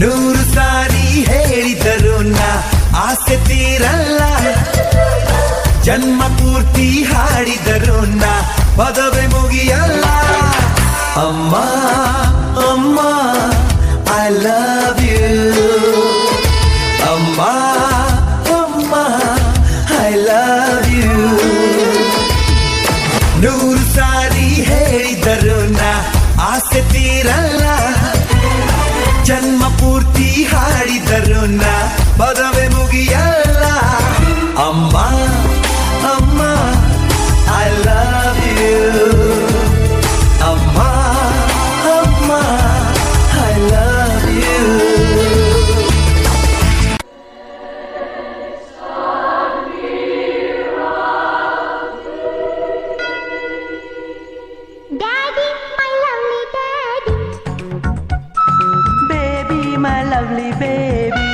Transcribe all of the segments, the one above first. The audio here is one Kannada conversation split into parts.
ನೂರು ಸಾರಿ ಹೇಳಿದರು ನಾ ಆಸೆ ತೀರಲ್ಲ, ಜನ್ಮ ಪೂರ್ತಿ ಹಾಡಿದರು ನಾ ಪದವೇ ಮುಗಿಯಲ್ಲ. ಅಮ್ಮ ಅಮ್ಮ ಐ ಲವ್ ಯು, ಅಮ್ಮ ಅಮ್ಮ ಐ ಲವ್ ಯು. ನೂರು ಸಾರಿ ಹೇಳಿದರು ನಾ ಆಸೆ ತೀರಲ್ಲ, ಜನ್ಮ ಪೂರ್ತಿ ಹಾಡಿದರು ನಾ ಪದವೇ ಮುಗಿಯಲ್ಲ. ಅಮ್ಮ ಅಮ್ಮ ಐ ಲವ್ ಯು, ಅಮ್ಮ ಅಮ್ಮ I love you. Daddy, my lovely daddy. Baby, my lovely baby.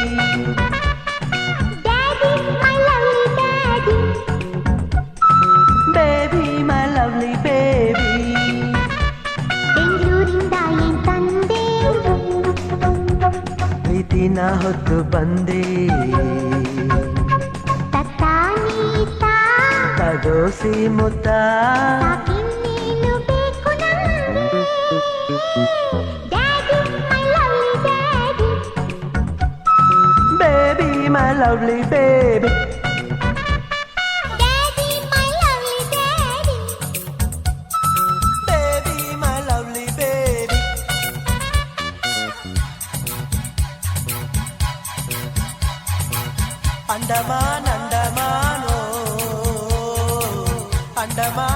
Daddy, my lovely daddy. Baby, my lovely baby. ಬೆಂಗಳೂರಿಂದ ಏನ್ ತಂದೆ, ಪ್ರೀತಿನ ಹೊತ್ತು ಬಂದೆ, ತತ್ತಾನೀತ ತದೋಸಿ ಮುತ್ತ. ಸಾಕಿನ್ನೇನು ಬೇಕು ನಮ್ಗೆ. Daddy, my lovely daddy. Baby, my lovely baby. Daddy, my lovely daddy. Baby, my lovely baby. Andaman ಅಂಡಮಾನೋ Andaman